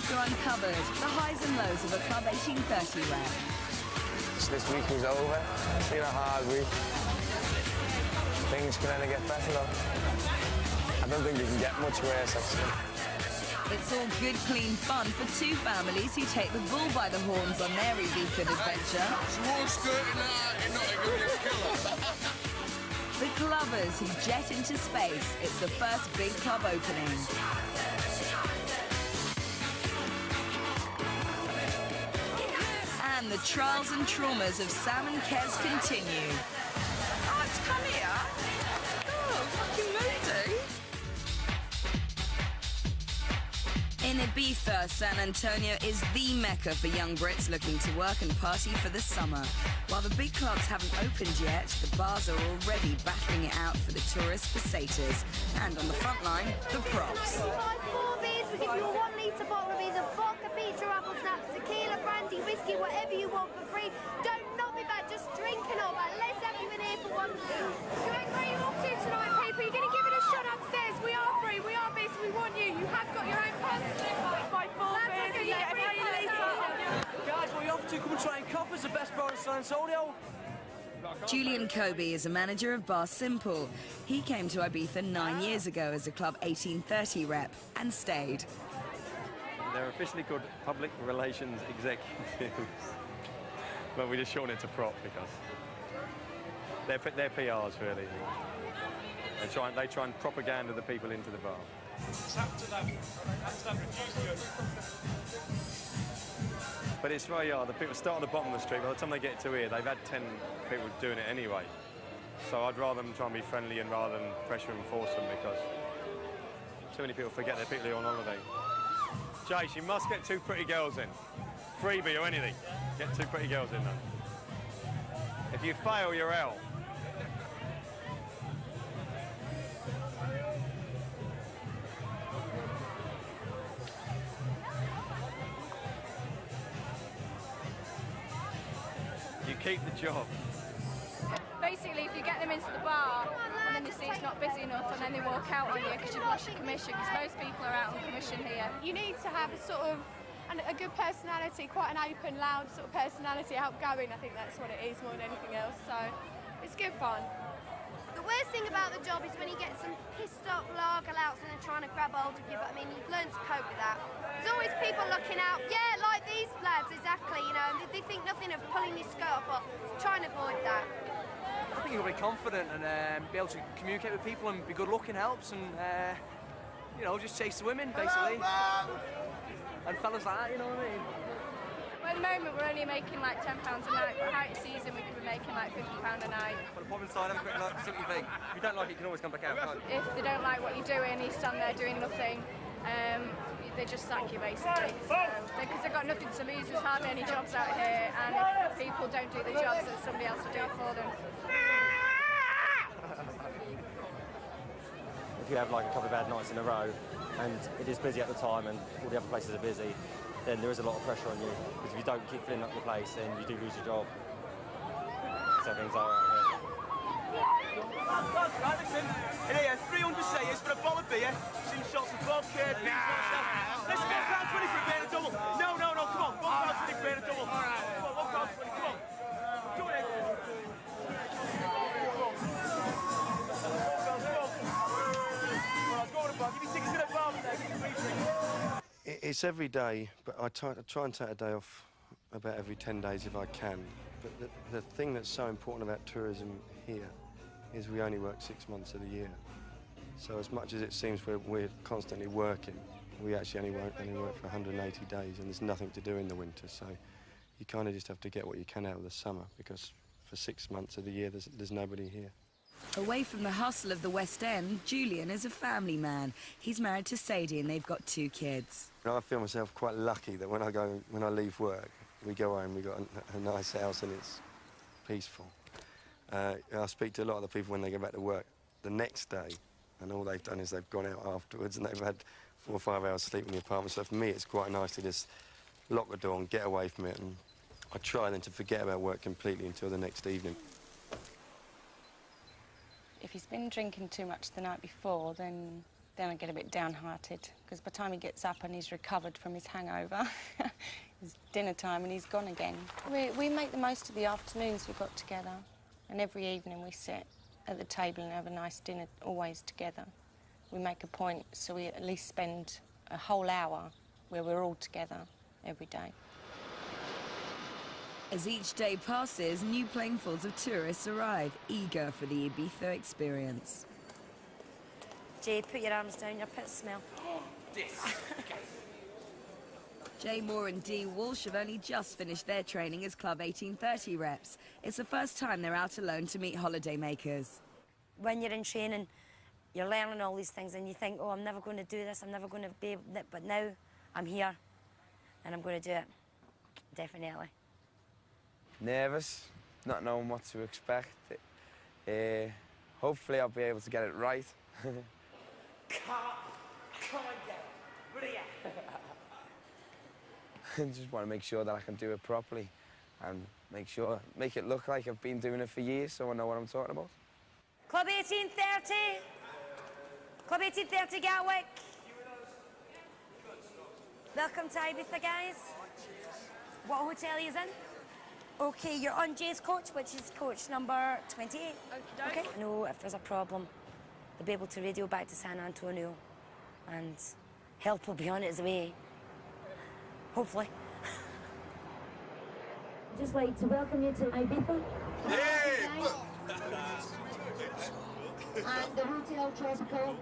secrets are uncovered, the highs and lows of a Club 1830 rep. This week is over. It's been a hard week. Things can only get better though. I don't think they can get much worse, actually. It's all good, clean fun for two families who take the bull by the horns on their Ibiza adventure. The clubbers who jet into space. It's the first big club opening. And the trials and traumas of Sam and Kez continue. Oh, to come here? Oh, fucking moody. In Ibiza, San Antonio is the mecca for young Brits looking to work and party for the summer. While the big clubs haven't opened yet, the bars are already battling it out for the tourist pesetas. And on the front line, the props. You buy 4 beers, we give you a 1 litre bottle of either vodka, pizza, apple snaps, tequila, brandy, whiskey, whatever you want for free. Don't not be bad, just drink and all that. Let's have you in here for one thing. Guys, where are you off to tonight, people? You're going to give it a shot upstairs. We are free, we are busy, we want you. You have got your own pass. Buy 4 beers and get a 3 litre. Guys, what are you off to? Come and try and coppers, the best bar in San Antonio. Julian Kobe is a manager of Bar Simple. He came to Ibiza 9 years ago as a Club 1830 rep and stayed. They're officially called public relations executives, but we just shorten it to prop because they're PRs really. They try and propaganda the people into the bar. But it's very hard. The people start at the bottom of the street. By the time they get to here, they've had 10 people doing it anyway. So I'd rather them try and be friendly and rather than pressure and force them because too many people forget they're people who are on holiday. Jace, you must get 2 pretty girls in. Freebie or anything. Get 2 pretty girls in though. If you fail, you're out. You keep the job. Basically, if you get them into the bar and then you see it's not busy enough and then they walk out on you because you've lost your commission, because most people are out on commission here. You need to have a sort of a good personality, quite an open, loud sort of personality, outgoing. I think that's what it is more than anything else. So it's good fun. The worst thing about the job is when you get some pissed up lager louts and they're trying to grab hold of you, but I mean, you've learned to cope with that. There's always people looking out, yeah, like these lads, exactly, you know, and they think nothing of pulling your skirt up, but try and avoid that. I think you've got to be confident and be able to communicate with people and be good looking helps and, you know, just chase the women, basically. And fellas like that, you know what I mean? Well, at the moment, we're only making like £10 a night, but height season, we could be making like £50 a night. Put a pop inside, have a quick look, see what you think. If you don't like it, you can always come back out, can't you? If they don't like what you're doing, you stand there doing nothing, they just sack you basically. Because they've got nothing to lose, there's hardly any jobs out here, and if people don't do the jobs, then somebody else will do it for them. If you have like a couple of bad nights in a row, and it is busy at the time, and all the other places are busy, then there is a lot of pressure on you. Because if you don't keep filling up the place, then you do lose your job. So things are out here. Right, listen, in here, 300 sayers for a bottle of beer, some shots of vodka, beers, let's go £1.20 for a beer and a double. No, come on, £1.20 for a beer and a double. All right. Come on, £1.20, come on. Do it. It's every day, but I try and take a day off about every 10 days if I can. But the thing that's so important about tourism here is we only work 6 months of the year. So as much as it seems we're constantly working, we actually only work for 180 days, and there's nothing to do in the winter. So you kind of just have to get what you can out of the summer, because for 6 months of the year there's nobody here. Away from the hustle of the West End, Julian is a family man. He's married to Sadie and they've got 2 kids. I feel myself quite lucky that when I leave work, we go home, we've got a nice house and it's peaceful. I speak to a lot of the people when they go back to work the next day, and all they've done is they've gone out afterwards and they've had 4 or 5 hours sleep in the apartment. So for me, it's quite nice to just lock the door and get away from it, and I try then to forget about work completely until the next evening. If he's been drinking too much the night before, then then I get a bit downhearted, because by the time he gets up and he's recovered from his hangover, it's dinner time and he's gone again. We make the most of the afternoons we've got together, and every evening we sit at the table and have a nice dinner, always together. We make a point so we at least spend a whole hour where we're all together every day. As each day passes, new planefuls of tourists arrive, eager for the Ibiza experience. Jade, put your arms down, your pits smell. Jay Moore and Dee Walsh have only just finished their training as Club 1830 reps. It's the first time they're out alone to meet holidaymakers. When you're in training, you're learning all these things and you think, oh, I'm never going to do this, I'm never going to be able to, but now I'm here and I'm going to do it, definitely. Nervous, not knowing what to expect. Hopefully I'll be able to get it right. Come again. I just want to make sure that I can do it properly and make it look like I've been doing it for years so I know what I'm talking about. Club 1830. Club 1830 Gatwick. Welcome to Ibiza, guys. What hotel are you in? Okay, you're on Jay's coach, which is coach number 28. Okay. No, if there's a problem, they'll be able to radio back to San Antonio and help will be on its way. Hopefully. Just like to welcome you to Ibiza. And the hotel tropical.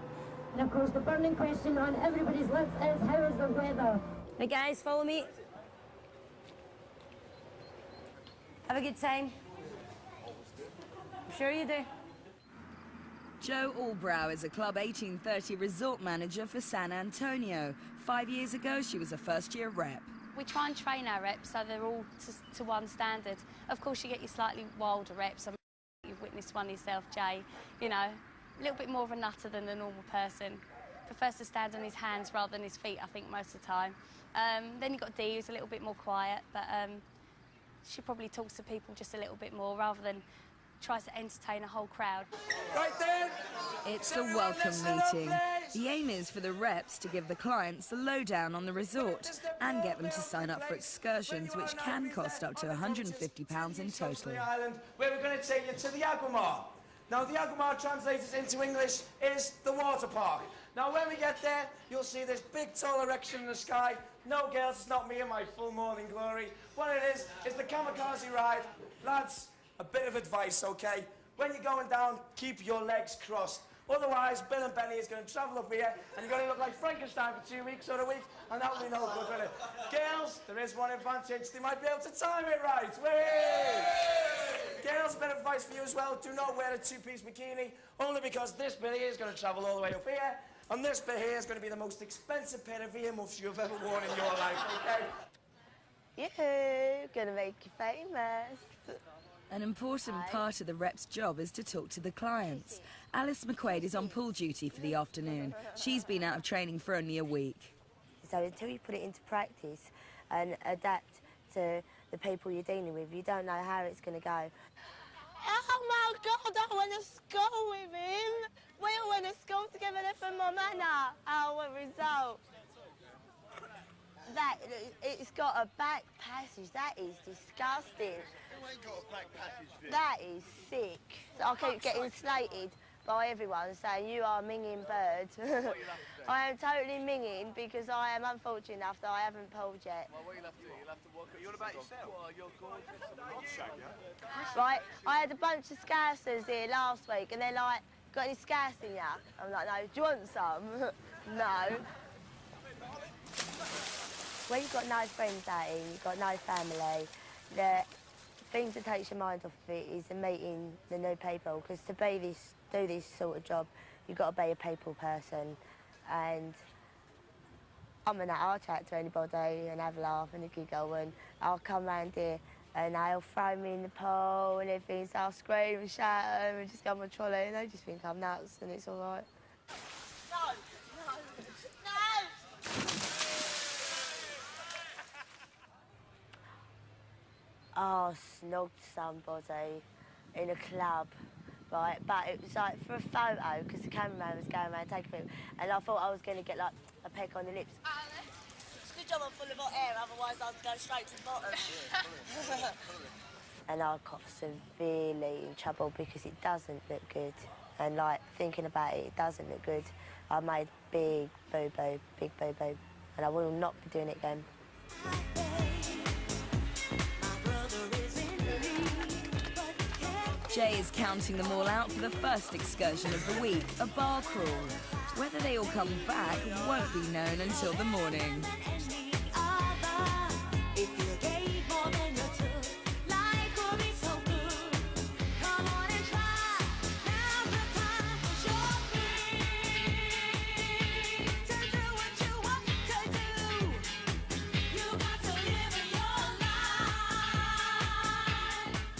And of course the burning question on everybody's lips is, how is the weather? Hey guys, follow me. Have a good time. I'm sure you do. Jo Albrow is a Club 1830 resort manager for San Antonio. 5 years ago, she was a first-year rep. We try and train our reps so they're all to one standard. Of course, you get your slightly wilder reps. I mean, you've witnessed one yourself, Jay. You know, a little bit more of a nutter than the normal person. Prefers to stand on his hands rather than his feet, I think, most of the time. Then you've got Dee, who's a little bit more quiet, but she probably talks to people just a little bit more rather than tries to entertain a whole crowd. Right then. It's a welcome meeting. The aim is for the reps to give the clients the lowdown on the resort and get them to sign up for excursions, which can cost up to £150 in total. Island, where we're going to take you to the Agumar. Now, the Agumar translated into English is the water park. Now, when we get there, you'll see this big, tall erection in the sky. No, girls, it's not me in my full morning glory. What it is the kamikaze ride. Lads, a bit of advice, OK? When you're going down, keep your legs crossed. Otherwise, Bill and Benny is going to travel up here, and you're going to look like Frankenstein for 2 weeks or a week, and that will be no good, will it? Girls, there is one advantage. They might be able to time it right. Whee! Girls, a bit of advice for you as well. Do not wear a two-piece bikini, only because this bit here is going to travel all the way up here, and this bit here is going to be the most expensive pair of earmuffs you've ever worn in your life, OK? Yoo-hoo, gonna make you famous. An important part of the rep's job is to talk to the clients. Alice McQuaid is on pool duty for the afternoon. She's been out of training for only a week. So until you put it into practice and adapt to the people you're dealing with, you don't know how it's going to go. Oh my God, I want to school with him. We all went to school together for my manor. Our result. It's got a back passage. That is disgusting. Who ain't got a back passage, Vic? That is sick. So I keep getting slated by everyone saying you are minging birds. I am totally minging because I am unfortunate enough that I haven't pulled yet. Well, what you'll have to do, you'll have to walk it. You're about yourself. Well, you're gorgeous. Right, I had a bunch of scousers here last week and they're like, got any scouse in ya? I'm like, no, do you want some? No. When you've got no friends out here, you've got no family, the thing that takes your mind off of it is the meeting the new people, because to do this sort of job, you've got to be a people person. And I'll chat to anybody and have a laugh and a giggle, and I'll come round here and they'll throw me in the pool and everything, so I'll scream and shout at them and just go on my trolley, and they just think I'm nuts and it's all right. Oh, snogged somebody in a club, right? But it was like for a photo, because the cameraman was going around taking photos, and I thought I was going to get like a peck on the lips. It's a good job I'm full of hot air, otherwise I'd go straight to the bottom. And I got severely in trouble because it doesn't look good. And like thinking about it, it doesn't look good. I made big boo-boo, and I will not be doing it again. Jay is counting them all out for the first excursion of the week, a bar crawl. Whether they all come back won't be known until the morning.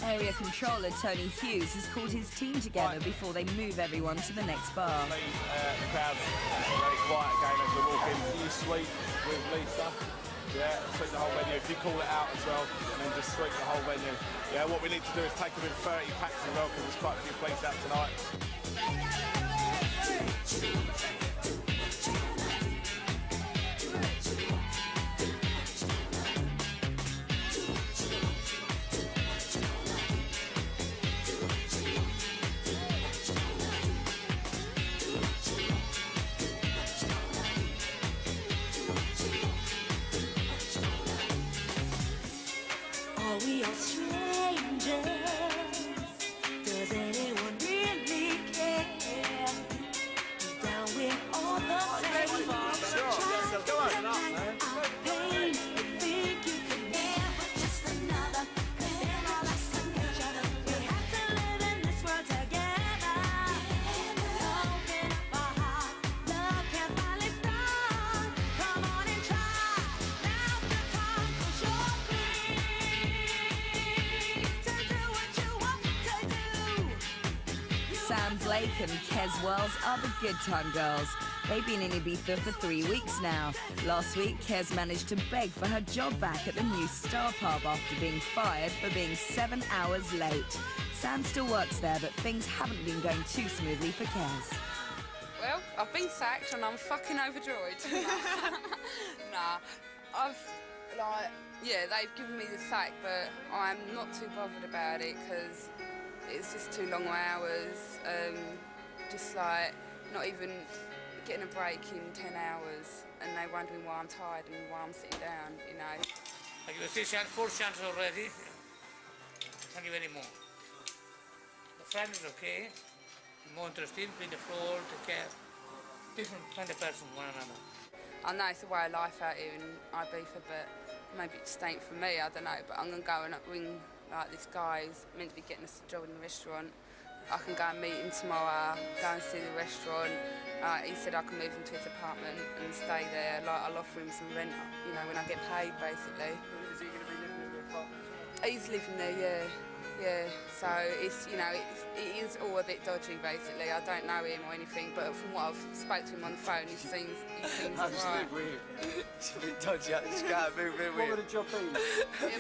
Area controller Tony Hughes has called his team together before they move everyone to the next bar. The crowd's very quiet again as we walk in. You sweep with Lisa. Yeah, sweep the whole venue. If you call it out as well, and then just sweep the whole venue. Yeah, what we need to do is take them in 30 packs as well, because there's quite a few police out tonight. Are we all strangers? Does anyone really care? Deep down we're all the same. Try to deny our pain. Think you could never just another. 'Cause they're all us and each other. We have to live in this world together. Open up our hearts. Love can finally start. Come on and try. Now's the time 'cause you're free. Sam Blake and Kez Wells are the Good Time Girls. They've been in Ibiza for 3 weeks now. Last week, Kez managed to beg for her job back at the new Star Pub after being fired for being 7 hours late. Sam still works there, but things haven't been going too smoothly for Kez. Well, I've been sacked and I'm fucking overjoyed. Nah, they've given me the sack, but I'm not too bothered about it because it's just too long hours. Just like not even getting a break in 10 hours, and they're wondering why I'm tired and why I'm sitting down, you know. Like you see, 4 chances already. Can't give any more. The friend is okay. More interesting, play the floor, take care. Different kind of person, one another. I know it's a way of life out here in Ibiza, but maybe it just ain't for me, I don't know. But I'm going to go and ring like this guy's meant to be getting us a job in the restaurant. I can go and meet him tomorrow, go and see the restaurant. He said I can move into his apartment and stay there. Like, I'll offer him some rent, you know, when I get paid, basically. Is he going to be living in the apartment? He's living there, yeah. Yeah, so it's, you know, it is all a bit dodgy, basically. I don't know him or anything, but from what I've spoke to him on the phone, he seems I just alright. live weird. It's a bit dodgy, I just can't move in What weird. would a job be? Yeah,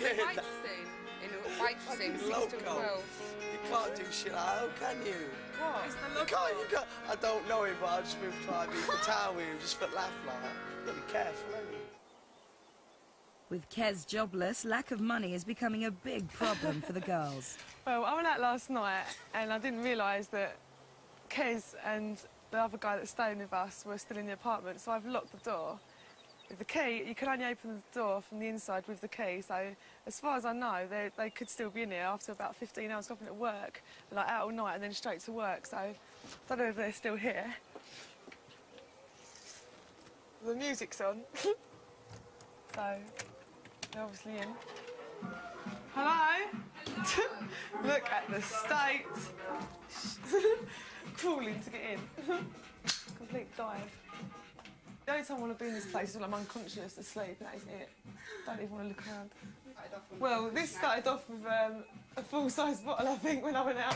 but waitressing, waitressing, 6 till 12. You can't do shit like that, can you? What? It's the You can't, I don't know him, but I just moved to Ibiza town with him, just for laugh like that. You've got to be careful, haven't you? With Kez jobless, lack of money is becoming a big problem for the girls. Well, I went out last night and I didn't realise that Kez and the other guy that's staying with us were still in the apartment, so I've locked the door. With the key, you can only open the door from the inside with the key, so as far as I know, they could still be in here after about 15 hours stopping at work, like out all night and then straight to work, so I don't know if they're still here. The music's on, so they're obviously in. Hello? Look at the state. Crawling to get in. Complete dive. The only time I want to be in this place is when I'm unconscious, asleep, and that is it. Don't even want to look around. Well, this started off with a full-size bottle, I think, when I went out.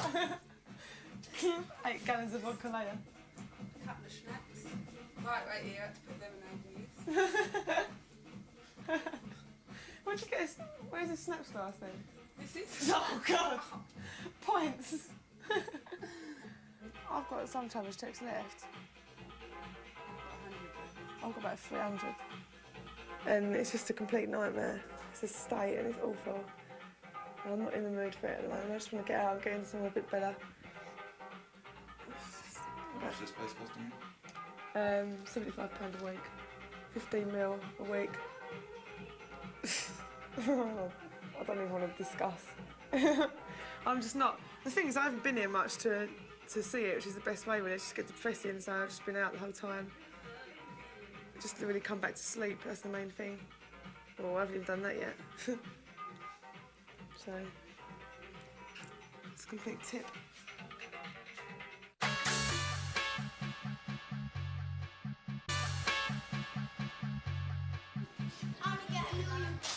8 gallons of vodka later. A couple of schnapps. Right here, I had to put lemonade in this. Where'd you get where's the snaps glass then? This is... Oh, God! Pints! I've got some traveller's checks left. I've got about 300. And it's just a complete nightmare. It's a state and it's awful. And I'm not in the mood for it at the moment. I just want to get out and get into somewhere a bit better. How much is this place costing you? £75 a week. 15 mil a week. I don't even want to discuss. I'm just not... The thing is, I haven't been here much to see it, which is the best way, really. It's just get depressing, so I've just been out the whole time. Just to really come back to sleep, that's the main thing. Well, I haven't even done that yet. So, it's a complete tip.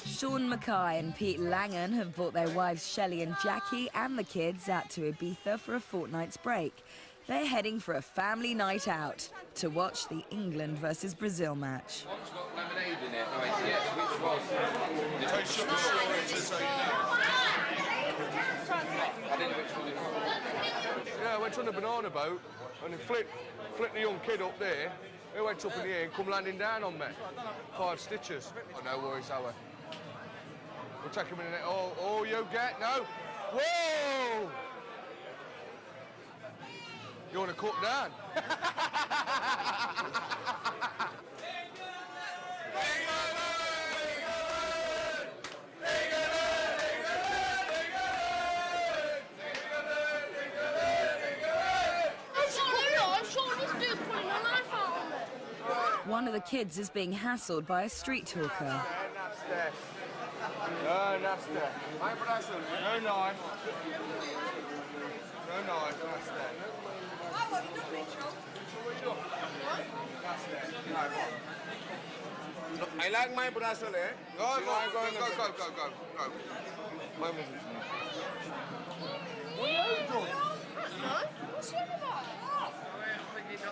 Sean Mackay and Pete Langan have brought their wives Shelley and Jackie and the kids out to Ibiza for a fortnight's break. They're heading for a family night out to watch the England versus Brazil match. One's got lemonade in it. Right, yes, which one? I didn't know which one it was. Yeah, I went on a banana boat and flicked the young kid up there. He went up in the air and come landing down on me. 5 stitches. Oh, no worries, Howard. We'll take him in a minute. Oh, you get? No. Whoa! You want to cook down? One of the kids is being hassled by a street talker. No, nasty. My brother, no knife. No knife, nasty. I like my bracelet. Go. My mother. What are you doing? What's he on about? It's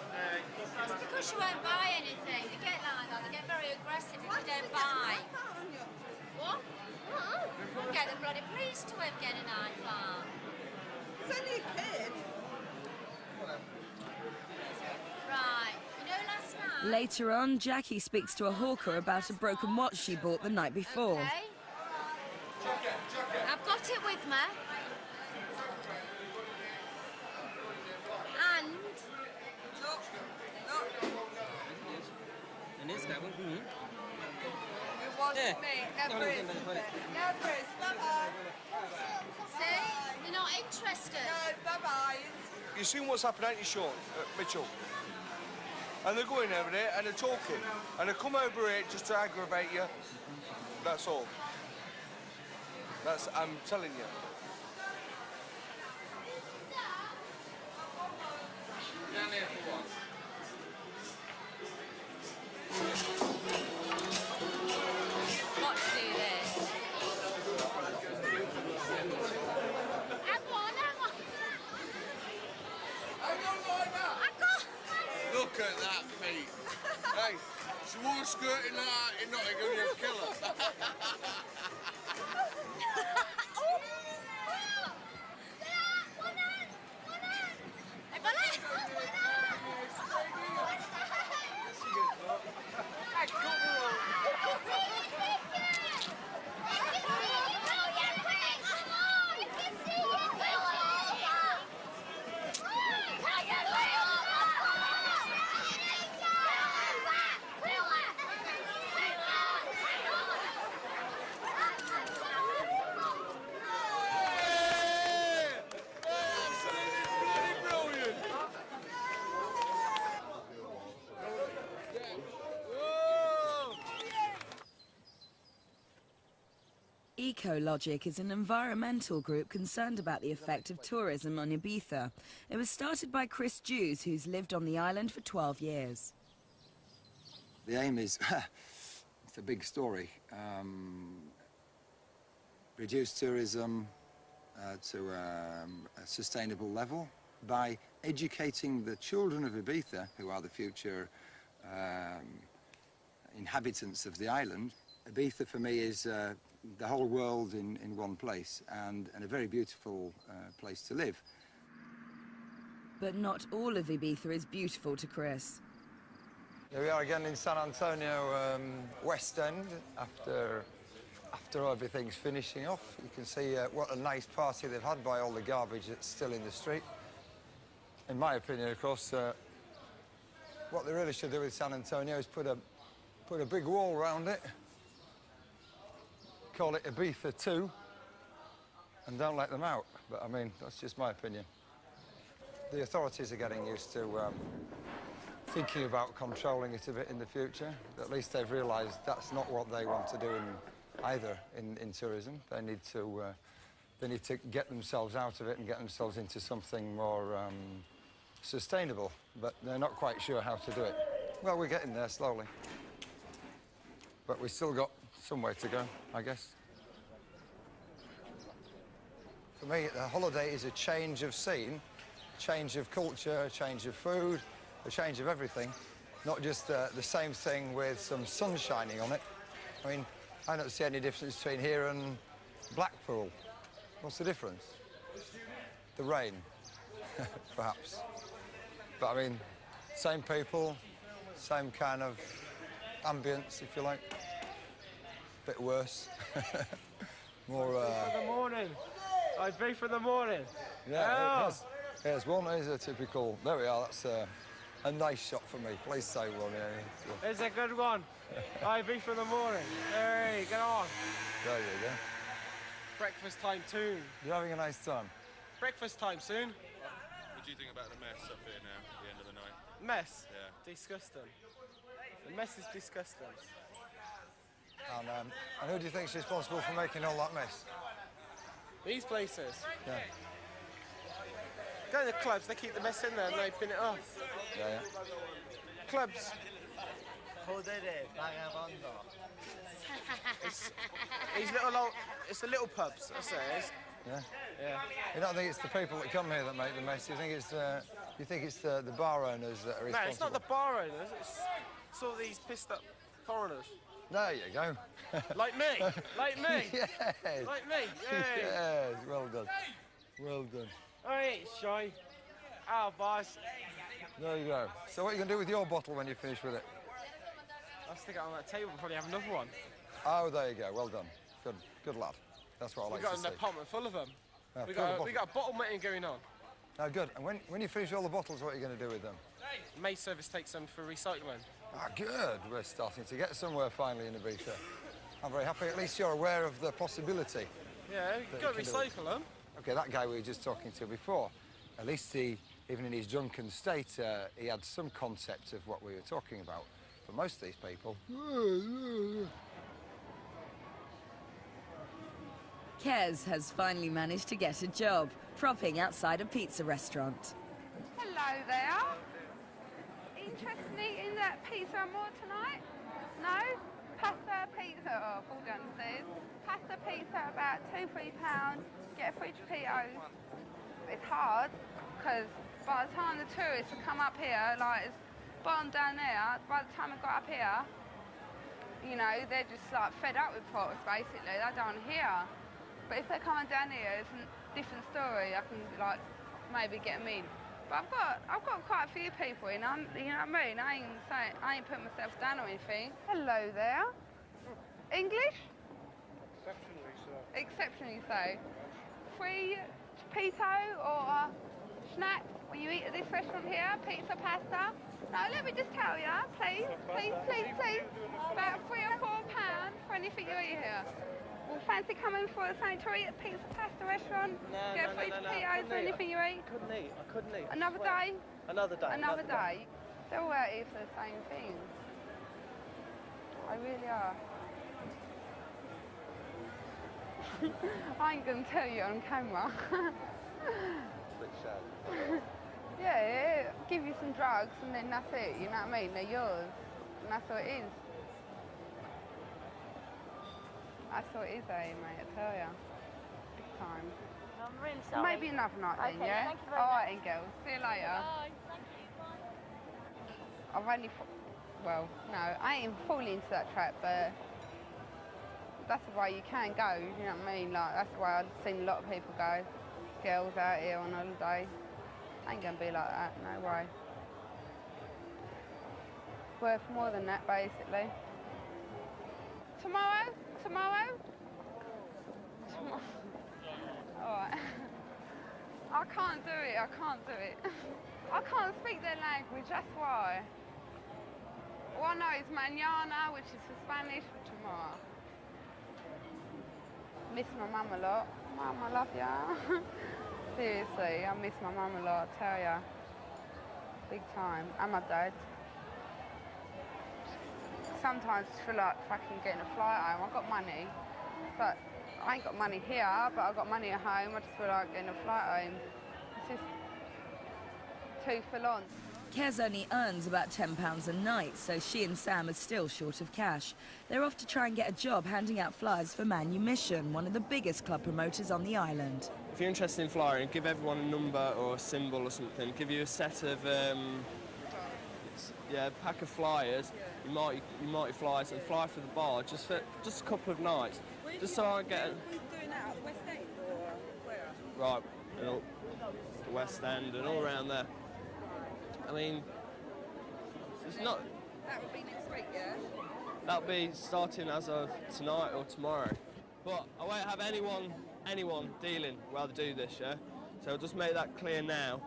because you won't buy anything. They get like that. They get very aggressive if you don't buy. What? I'll get the bloody police to him get an iPhone. It's only a kid. Right. You know last night... Later on, Jackie speaks to a hawker about a broken watch she bought the night before. Okay. I've got it with me. And... It wasn't me. Never is. Never is. Bye-bye. See? You're not interested. No, bye-bye. You've seen what's happened, haven't you, Sean? Mitchell? And they're going over there and they're talking. And they come over here just to aggravate you. That's all. I'm telling you. Down here for what? What to do this? Hang on. Look at that, Pete. Hey, she wore a skirt in Nottingham, you'll kill her. Ecologic is an environmental group concerned about the effect of tourism on Ibiza. It was started by Chris Dews, who's lived on the island for 12 years. The aim is, it's a big story, reduce tourism to a sustainable level by educating the children of Ibiza, who are the future inhabitants of the island. Ibiza for me is the whole world in one place, and a very beautiful place to live. But not all of Ibiza is beautiful to Chris. Here we are again in San Antonio West End after everything's finishing off. You can see what a nice party they've had by all the garbage that's still in the street. In my opinion, of course, what they really should do with San Antonio is put a big wall around it, call it Ibiza 2, and don't let them out. But I mean, that's just my opinion. The authorities are getting used to thinking about controlling it a bit in the future. At least they've realised that's not what they want to do either in tourism. They need to get themselves out of it and get themselves into something more sustainable, but they're not quite sure how to do it. Well, we're getting there slowly. But we've still got some way to go, I guess. For me, the holiday is a change of scene, change of culture, a change of food, a change of everything, not just the same thing with some sun shining on it. I mean, I don't see any difference between here and Blackpool. What's the difference? The rain, perhaps. But I mean, same people, same kind of ambience, if you like. Bit worse. More. For the morning. I'd be for the morning. Yeah, here's one. Here's a typical. There we are. That's a nice shot for me. Please say one. Yeah. It's a good one. I'd be for the morning. Hey, get on. There you go. Breakfast time soon. You're having a nice time. Breakfast time soon. What do you think about the mess up here now at the end of the night? Mess? Yeah. Disgusting. The mess is disgusting. And who do you think's responsible for making all that mess? These places? Yeah. Go to the clubs, they keep the mess in there and they bin it off. Yeah. Clubs. It's the little pubs, that's what it is. Yeah. Yeah. You don't think it's the people that come here that make the mess? You think it's the bar owners that are responsible? No, it's not the bar owners. It's all these pissed up foreigners. There you go. Like me. Like me. Yes. Like me. Yay. Yes. Well done. Well done. I ain't shy. Oh, boss. There you go. So what are you going to do with your bottle when you finish with it? I'll stick it on that table and probably have another one. Oh, there you go. Well done. Good lad. That's what I like to see. We've got an apartment full of them. We got a bottle mating going on. Oh, good. And when you finish all the bottles, what are you going to do with them? May service takes them for recycling. Ah, good. We're starting to get somewhere finally in Ibiza. I'm very happy. At least you're aware of the possibility. Yeah, you've got to recycle them. OK, that guy we were just talking to before, at least even in his drunken state, he had some concept of what we were talking about. For most of these people... Kez has finally managed to get a job, propping outside a pizza restaurant. Hello there. Interested in eating that pizza and more tonight? No? Pasta, pizza, oh, fall downstairs. Pasta, pizza, about £2-3. Get a fridge of Cheetos. It's hard, because by the time the tourists have come up here, like it's bottom down there, by the time I got up here, you know, they're just like fed up with pots, basically. They don't want to hear. But if they're coming down here, it's a different story. I can, like, maybe get them in. But I've got quite a few people in, you know what I mean? I ain't putting myself down or anything. Hello there. English? Exceptionally so. Exceptionally so. Free pito or snack when you eat at this restaurant here? Pizza, pasta? No, let me just tell you, please. About £3 or £4 for anything you eat here. Well, fancy coming for something to eat at pizza pasta restaurant? Get a free Cheetos or anything you eat? I couldn't eat. Another day? Another day. Another day. They're all out here for the same thing. I really are. I ain't gonna tell you on camera. Yeah, give you some drugs and then that's it, you know what I mean? They're yours. And that's what it is. That's what it is, mate, I tell ya. Big time. I'm really sorry. Maybe another night then, Okay, yeah? thank you very All right much. then, girls. See you later. Bye. Thank you. Bye. I've only... Well, no, I ain't falling into that trap, but that's the way you can go, you know what I mean? Like, that's the way I've seen a lot of people go. Girls out here on holiday. Ain't gonna be like that, no way. Worth more than that, basically. Tomorrow? Tomorrow? Alright. I can't do it, I can't do it. I can't speak their language, that's why. All I know is mañana, which is for Spanish, for tomorrow. Miss my mum a lot. Mum, I love ya. Seriously, I miss my mum a lot, I tell ya. Big time. And my dad. Sometimes I feel like fucking getting a flight home. I've got money, but I ain't got money here, but I've got money at home. I just feel like getting a flight home. It's just too full on. Kez only earns about £10 a night, so she and Sam are still short of cash. They're off to try and get a job handing out flyers for Manumission, one of the biggest club promoters on the island. If you're interested in flyering, give everyone a number or a symbol or something. Give you a set of, pack of flyers. You might fly and fly for the bar just for just a couple of nights, just so I get. Are we doing that at the West End or where? Right, the West End and all around there. I mean, it's not. That would be next week, yeah? That'll be starting as of tonight or tomorrow. But I won't have anyone dealing while they do this, yeah? So I'll just make that clear now.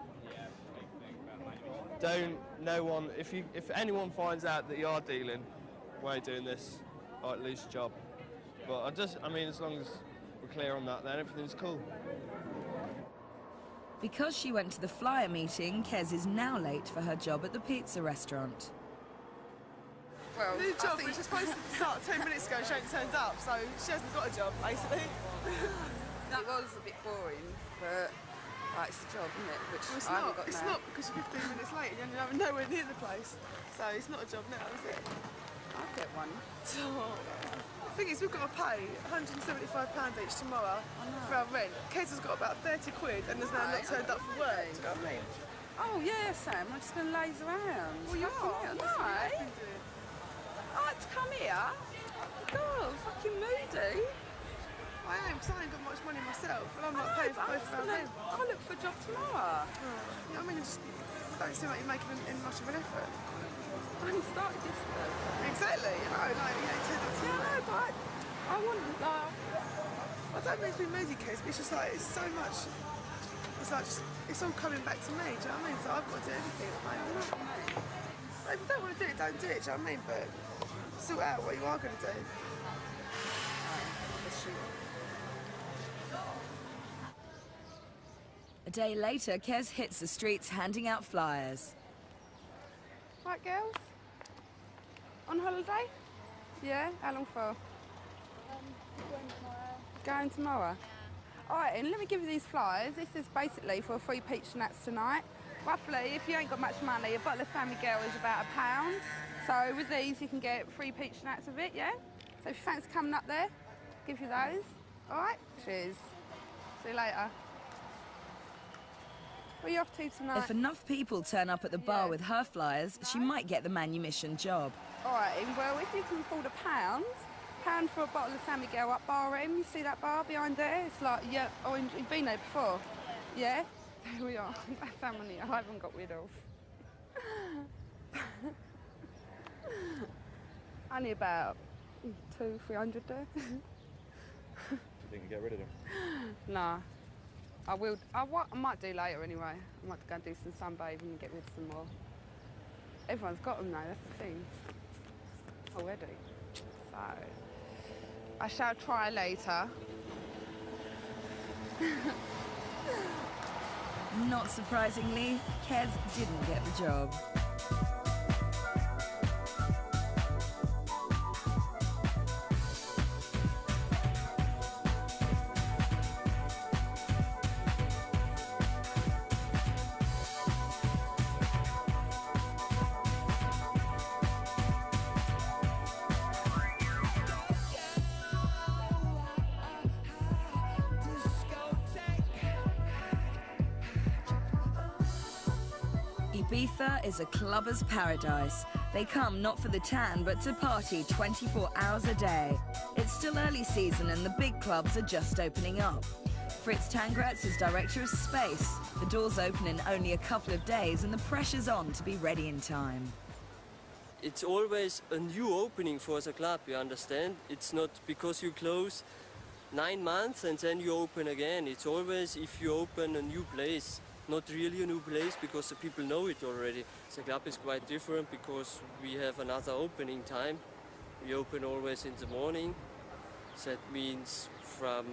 If anyone finds out that you are dealing while you're doing this, I might lose your job. But as long as we're clear on that, then everything's cool. Because she went to the flyer meeting, Kez is now late for her job at the pizza restaurant. Well, the job was supposed to start 10 minutes ago, she ain't turned up, so she hasn't got a job, basically. That was a bit boring, but it's the job, isn't it? Which well, I haven't got it's now. not, because you're 15 minutes late and you're nowhere near the place. So it's not a job now, is it? I'll get one. The thing is, we've got to pay £175 each tomorrow for our rent. Kez has got about 30 quid and has now not turned up for work. Do you know what I mean? Oh, yeah, Sam, I'm just going to laze around. Well, you are. No. I had to come here. God, fucking moody. I am, because I ain't got much money myself, and I'm not paying for both of our rent. I'll look for a job tomorrow. Yeah, I mean, it don't seem like you're making much of an effort. I haven't started this though. Exactly, you ain't turned up to Yeah, no, but I want to go. I don't mean to be moody, Kez, but it's just like, it's so much, it's like, it's all coming back to me, do you know what I mean? So I've got to do everything at the moment. If you don't want to do it, don't do it, do you know what I mean? But sort out what you are going to do. A day later, Kez hits the streets handing out flyers. Right, girls? On holiday? Yeah? How long for? Going tomorrow. Going tomorrow? Yeah. All right, and let me give you these flyers. This is basically for 3 peach schnapps tonight. Roughly, if you ain't got much money, a bottle of San Miguel is about £1. So with these, you can get 3 peach schnapps of it, yeah? So if you fancy coming up there, give you those. All right? Cheers. See you later. Where are you off to tonight? If enough people turn up at the bar with her flyers, she might get the Manumission job. All right, well, if you can afford £1 for a bottle of San Miguel up Bar M, you see that bar behind there? It's like, yeah, oh, you've been there before. Yeah? There we are. That's how many I haven't got rid of. Only about 200-300 there. Do you think you get rid of them? Nah. I will. I might do later anyway. I might go and do some sunbathing and get rid of some more. Everyone's got them though, that's the thing. Already. So, I shall try later. Not surprisingly, Kez didn't get the job. Ibiza is a clubber's paradise. They come not for the tan, but to party 24 hours a day. It's still early season and the big clubs are just opening up. Fritz Tangratz is director of space. The doors open in only a couple of days and the pressure's on to be ready in time. It's always a new opening for the club, you understand? It's not because you close 9 months and then you open again. It's always if you open a new place, not really a new place because the people know it already. The club is quite different because we have another opening time. We open always in the morning. That means from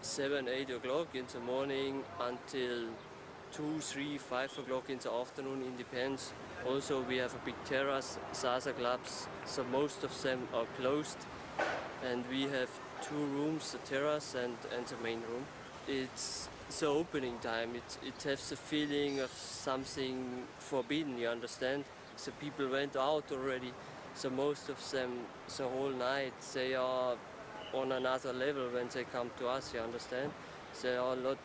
7, 8 o'clock in the morning until 2, 3, 5 o'clock in the afternoon, it depends. Also, we have a big terrace. The other clubs, so most of them are closed. And we have 2 rooms, the terrace and the main room. It's the opening time. It has the feeling of something forbidden, you understand? The people went out already. So most of them, the whole night, they are on another level when they come to us, you understand? They are not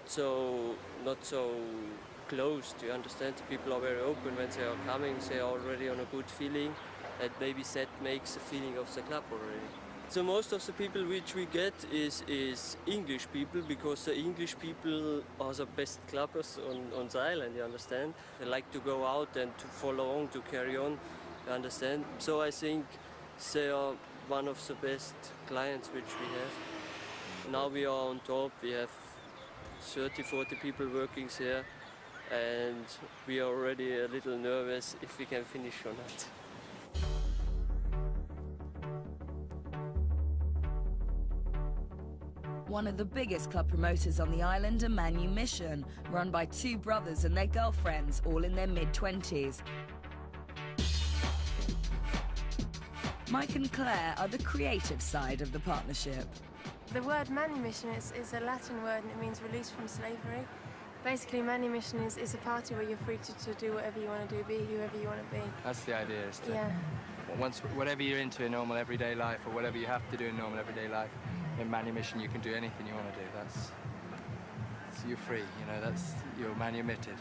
so closed, you understand? The people are very open when they are coming, they are already on a good feeling, and maybe that makes a feeling of the club already. So most of the people which we get is English people, because the English people are the best clubbers on the island, you understand? They like to go out and to follow on, to carry on, you understand? So I think they are one of the best clients which we have. Now we are on top, we have 30, 40 people working there, and we are already a little nervous if we can finish or not. One of the biggest club promoters on the island are Manumission, run by 2 brothers and their girlfriends, all in their mid-20s. Mike and Claire are the creative side of the partnership. The word manumission is a Latin word and it means release from slavery. Basically, manumission is a party where you're free to do whatever you want to do, be whoever you want to be. That's the idea, is to, yeah. Once, whatever you're into in normal everyday life, or whatever you have to do in normal everyday life, in manumission you can do anything you want to do. So you're free, you know, you're manumitted.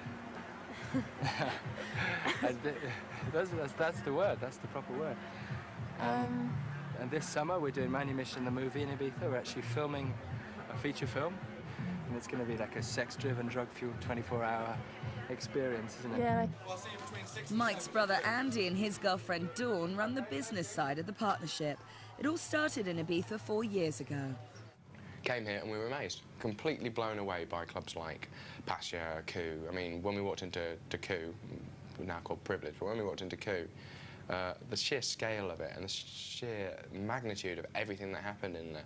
That's the word, that's the proper word. And this summer we're doing Manumission the movie in Ibiza. We're actually filming a feature film, and it's going to be like a sex-driven, drug-fueled 24-hour experience, isn't it? Yeah. Mike's brother Andy and his girlfriend Dawn run the business side of the partnership. It all started in Ibiza 4 years ago. Came here and we were amazed, completely blown away by clubs like Pasha, Coup. I mean, when we walked into Coup, now called Privilege, but when we walked into Coup, the sheer scale of it and the sheer magnitude of everything that happened in there,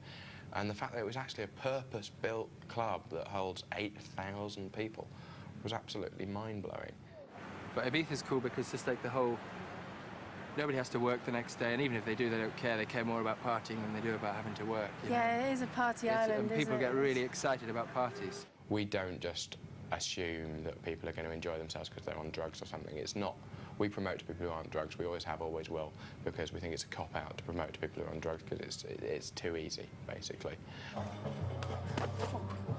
and the fact that it was actually a purpose-built club that holds 8,000 people was absolutely mind-blowing. But Ibiza's cool because just like the whole, nobody has to work the next day, and even if they do, they don't care. They care more about partying than they do about having to work. Yeah, it is a party island, and people get really excited about parties. We don't just assume that people are going to enjoy themselves because they're on drugs or something. It's not. We promote to people who aren't drugs. We always have, always will, because we think it's a cop-out to promote to people who are on drugs because it's too easy, basically.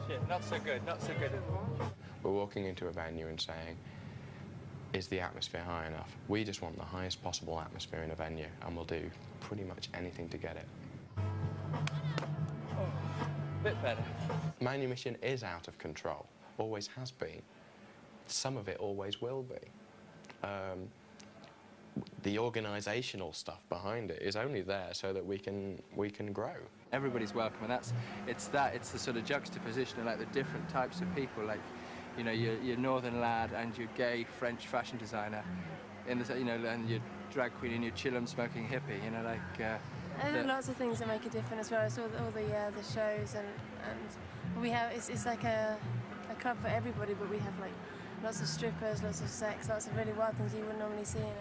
Shit, not so good, not so good. We're walking into a venue and saying, is the atmosphere high enough? We just want the highest possible atmosphere in a venue, and we'll do pretty much anything to get it. Bit better. Manumission is out of control, always has been. Some of it always will be. The organisational stuff behind it is only there so that we can grow. Everybody's welcome, and it's the sort of juxtaposition of like the different types of people, like, you know, your northern lad and your gay French fashion designer, in the, you know, and your drag queen and your chillum smoking hippie, you know, like. There are lots of things that make a difference as well. It's all the shows and we have it's like a club for everybody, but we have like lots of strippers, lots of sex, lots of really wild things you wouldn't normally see in it.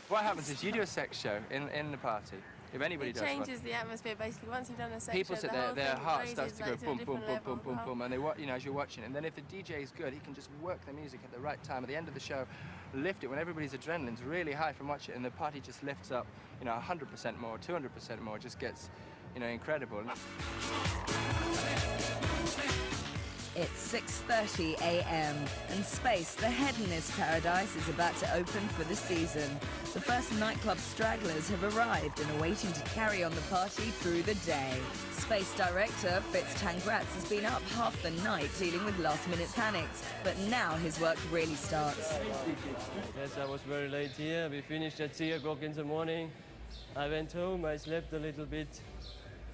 What happens is you do a sex show in the party. If anybody does one. It changes the atmosphere basically. Once you've done a sex people show, sit there, their heart starts to go like boom, boom, boom, boom, boom, boom, and they you know, as you're watching. And then if the DJ is good, he can just work the music at the right time at the end of the show, lift it when everybody's adrenaline's really high from watching it, and the party just lifts up, you know, 100% more, 200% more, just gets, you know, incredible. It's 6:30 a.m. and Space, the hedonist paradise, is about to open for the season. The first nightclub stragglers have arrived and are waiting to carry on the party through the day. Space director Fitz Tangratz has been up half the night dealing with last-minute panics, but now his work really starts. Yes, I was very late here. We finished at 3 o'clock in the morning. I went home, I slept a little bit,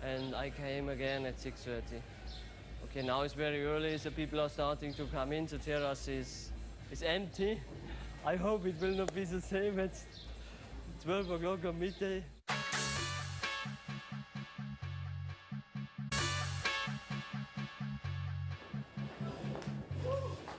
and I came again at 6:30. Okay, now it's very early, so people are starting to come in. The terrace is empty. I hope it will not be the same at 12 o'clock or midday.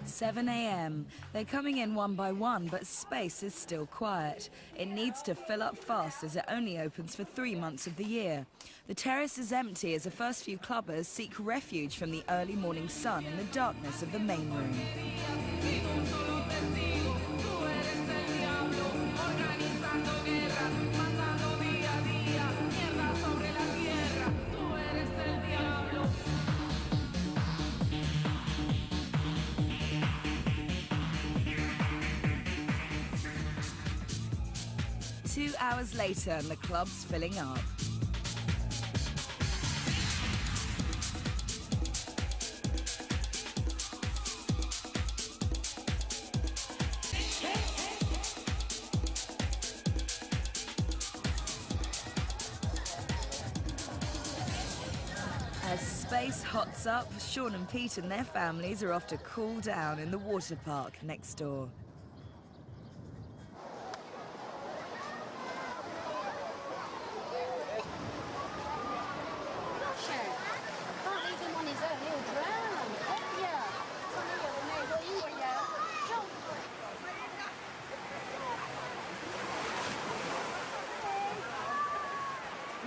7 a.m. They're coming in one by one, but Space is still quiet. It needs to fill up fast as it only opens for 3 months of the year. The terrace is empty as the first few clubbers seek refuge from the early morning sun in the darkness of the main room. Two hours later and the club's filling up. As Space hots up, Sean and Pete and their families are off to cool down in the water park next door.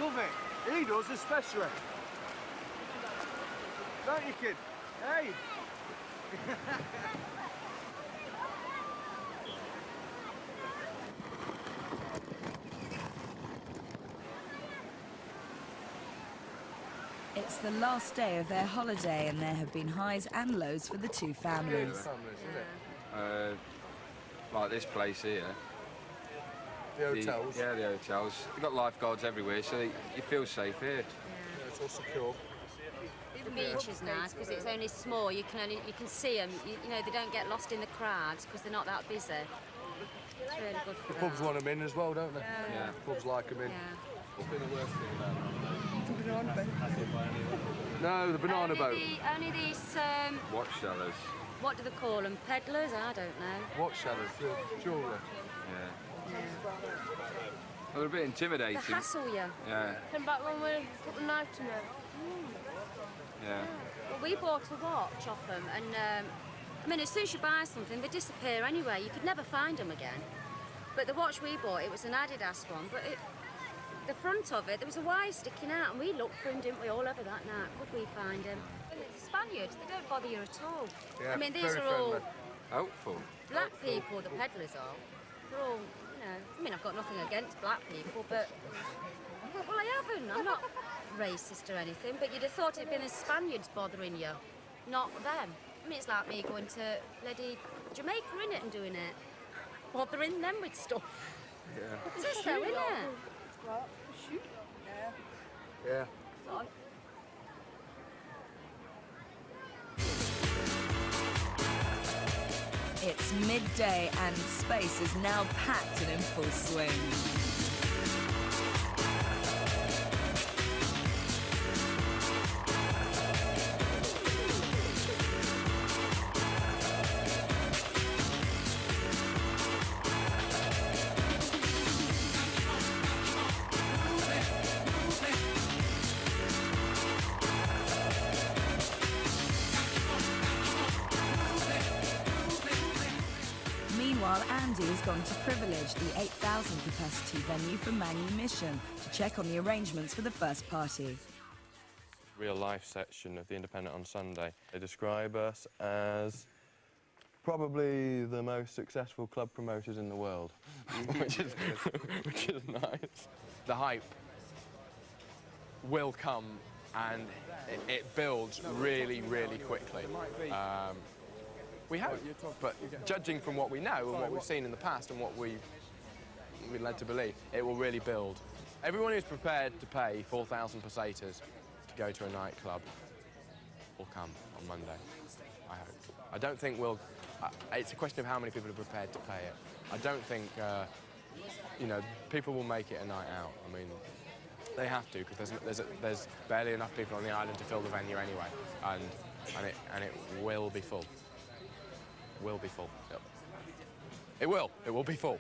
Love it. He does especially. Don't you, kid? Hey! It's the last day of their holiday and there have been highs and lows for the two families. Like this place here. The hotels? Yeah, the hotels. You've got lifeguards everywhere, so you feel safe here. Yeah, it's all secure. The beach is nice because it's only small. You can see them. You know, they don't get lost in the crowds because they're not that busy. It's really good for The pubs want them in as well, don't they? Yeah. The pubs like them in. Yeah. What's been the worst thing about it? The banana boat. No, the banana boat. Only these. Watch sellers. What do they call them? Peddlers? I don't know. Watch sellers, jewellery. Yeah. Well, they're a bit intimidating. They hassle you. Yeah. Come back when we put the knife to me. Yeah. Well, we bought a watch off them, and I mean, as soon as you buy something, they disappear anyway. You could never find them again. But the watch we bought, it was an Adidas one, but the front of it, there was a wire sticking out, and we looked for him, didn't we, all over that night? Could we find him? The Spaniards, they don't bother you at all. Yeah, I mean, these are all helpful. black people, the peddlers are. They're all, you know, I mean, I've got nothing against black people, but, well, I haven't. I'm not racist or anything, but you'd have thought it'd been the Spaniards bothering you, not them. I mean, it's like me going to bloody Jamaica, innit, and doing it. Bothering them with stuff. Yeah. It is though, isn't it? What? Shoot? Yeah. Yeah. It's midday and Space is now packed and in full swing. Meanwhile, Andy has gone to Privilege, the 8,000 capacity venue for Manumission, to check on the arrangements for the first party. Real life section of The Independent on Sunday. They describe us as probably the most successful club promoters in the world, which is nice. The hype will come and it builds really, really quickly. We hope, but judging from what we know and what we've seen in the past and what we're led to believe, it will really build. Everyone who's prepared to pay 4,000 pesetas to go to a nightclub will come on Monday, I hope. I don't think we'll... it's a question of how many people are prepared to pay it. I don't think, you know, people will make it a night out. I mean, they have to, because there's barely enough people on the island to fill the venue anyway, and it will be full. Will be full. Yep. It will be full.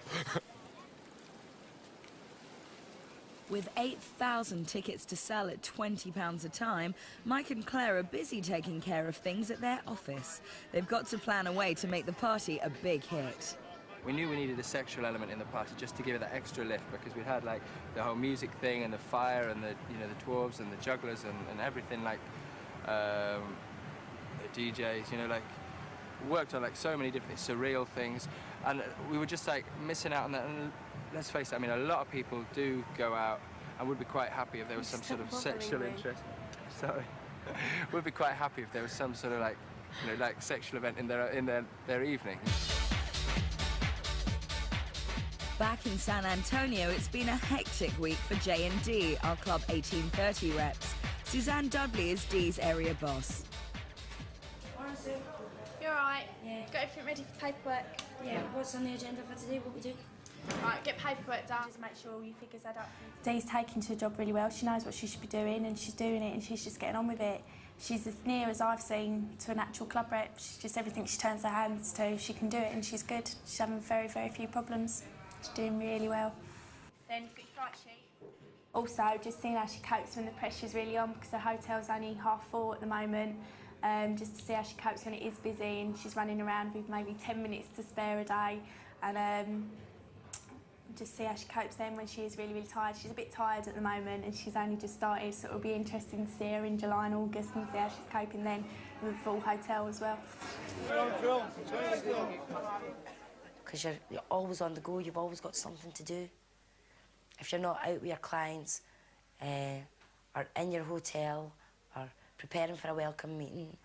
With 8,000 tickets to sell at £20 a time, Mike and Claire are busy taking care of things at their office. They've got to plan a way to make the party a big hit. We knew we needed a sexual element in the party just to give it that extra lift, because we had like the whole music thing and the fire and the, you know, the dwarves and the jugglers and everything, like the DJs, you know, like worked on like so many different surreal things, and we were just like missing out on that. And let's face it, I mean, a lot of people do go out and would be quite happy if there was some sort of sexual interest. Sorry. Would be quite happy if there was some sort of like, you know, like sexual event in their evening. Back in San Antonio, it's been a hectic week for J&D, our Club 1830 reps. Suzanne Dudley is D's area boss. You're alright? Yeah. Got everything ready for paperwork? Yeah, what's on the agenda for today, what we do? Right, get paperwork done. Just make sure all your figures add up. Dee's taking to the job really well. She knows what she should be doing and she's doing it and she's just getting on with it. She's as near as I've seen to an actual club rep. She's just everything she turns her hands to, she can do it and she's good. She's having very, very few problems. She's doing really well. Then you've got your flight sheet. Also, just seeing how she copes when the pressure's really on, because the hotel's only 4:30 at the moment. Just to see how she copes when it is busy and she's running around with maybe 10 minutes to spare a day, and just see how she copes then when she is really, really tired. She's a bit tired at the moment and she's only just started, so it'll be interesting to see her in July and August and see how she's coping then with a full hotel as well. Because you're always on the go, you've always got something to do. If you're not out with your clients, or in your hotel, or preparing for a welcome meeting,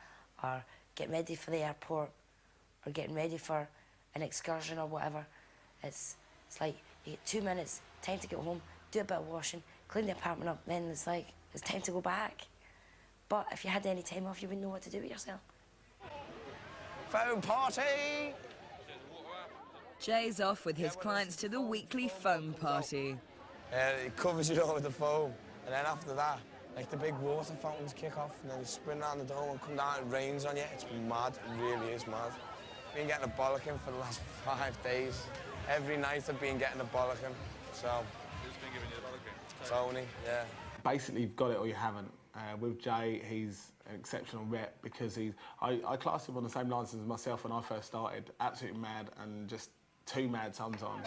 or getting ready for the airport, or getting ready for an excursion or whatever, it's like you get 2 minutes, time to get home, do a bit of washing, clean the apartment up, then it's like, it's time to go back. But if you had any time off, you wouldn't know what to do with yourself. Phone party! Jay's off with his clients to the weekly foam party. It covers you all with the foam, and then after that, like the big water fountains kick off, and then you sprint down the dome and come down, it rains on you. It's mad, it really is mad. I've been getting a bollocking for the last 5 days. Every night I've been getting a bollocking, so... Who's been giving you the bollocking? Tony, yeah. Basically, you've got it or you haven't. With Jay, he's an exceptional rep because I classed him on the same lines as myself when I first started. Absolutely mad and just too mad sometimes.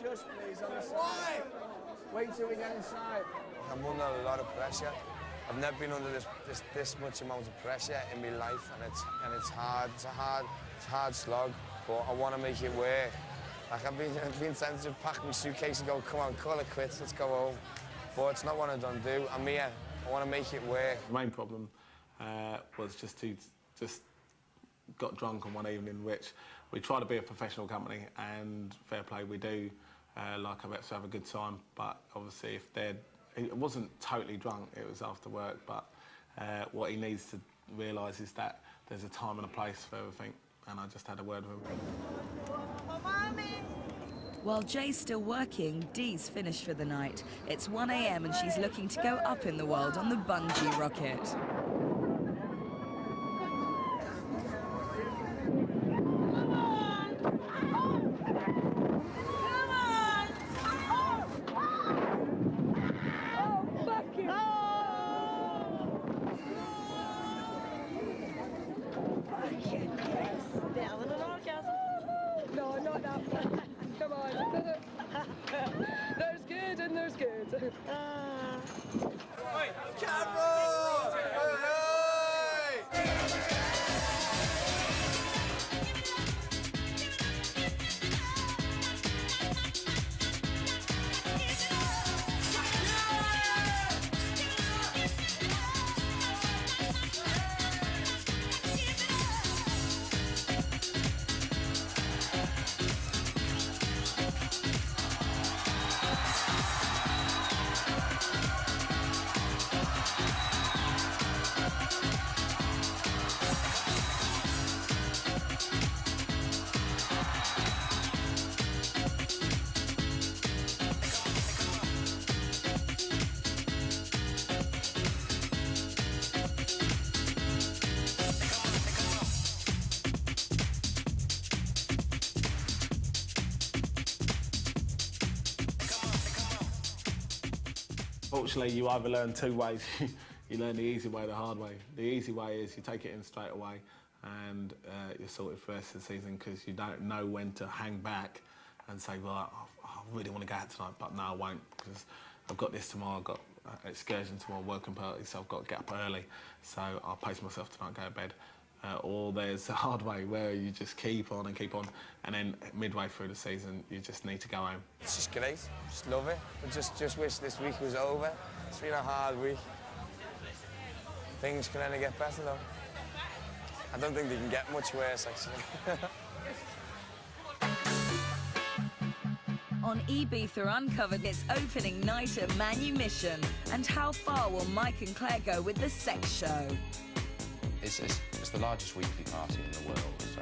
Shush, please, on the side. Wait till we get inside. I'm under a lot of pressure. I've never been under this much amount of pressure in my life, and it's hard. It's a hard slog, but I want to make it work. Like I've been tempted to pack my suitcase and go, come on, call it quits, let's go home. But it's not what I don't do. I'm here. I want to make it work. The main problem was just got drunk on one evening, which we try to be a professional company, and fair play, we do like our reps to have a good time. But obviously, if it wasn't totally drunk, it was after work. But what he needs to realise is that there's a time and a place for everything, and I just had a word with him. While Jay's still working, Dee's finished for the night. It's 1 a.m. and she's looking to go up in the world on the bungee rocket. No, not that one. Come on. There's good and there's good. Hey, Cameron! Hey! Fortunately, you either learn two ways. You learn the easy way, the hard way. The easy way is you take it in straight away and you're sorted for the rest of the season because you don't know when to hang back and say, well, I really want to go out tonight, but no, I won't because I've got this tomorrow, I've got an excursion tomorrow, working party, so I've got to get up early, so I'll pace myself tonight, go to bed. Or there's the hard way where you just keep on, and then midway through the season, you just need to go home. It's just great, just love it. I just wish this week was over. It's been a hard week. Things can only get better though. I don't think they can get much worse, actually. On Ibiza Uncovered, it's opening night at Manumission. And how far will Mike and Claire go with the sex show? It's the largest weekly party in the world, so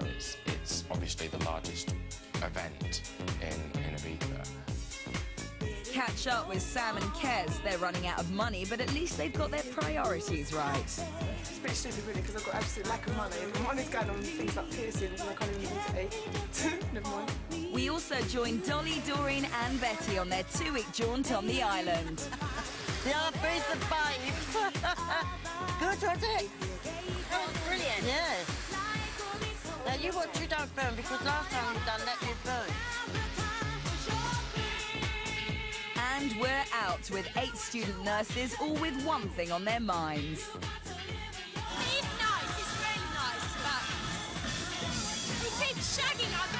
it's obviously the largest event in Ibiza. Catch up with Sam and Kez. They're running out of money, but at least they've got their priorities right. It's a bit stupid, really, because I've got absolute lack of money. My money's going on things like piercings, and I can't even afford to eat. Never mind. We also joined Dolly, Doreen and Betty on their 2-week jaunt on the island. The Ibiza babe. Good, was it? That was brilliant. Yeah. Now you watch, you don't burn, because last time we done that, you burn. And we're out with 8 student nurses, all with one thing on their minds. It's nice, it's really nice, but he keeps shagging us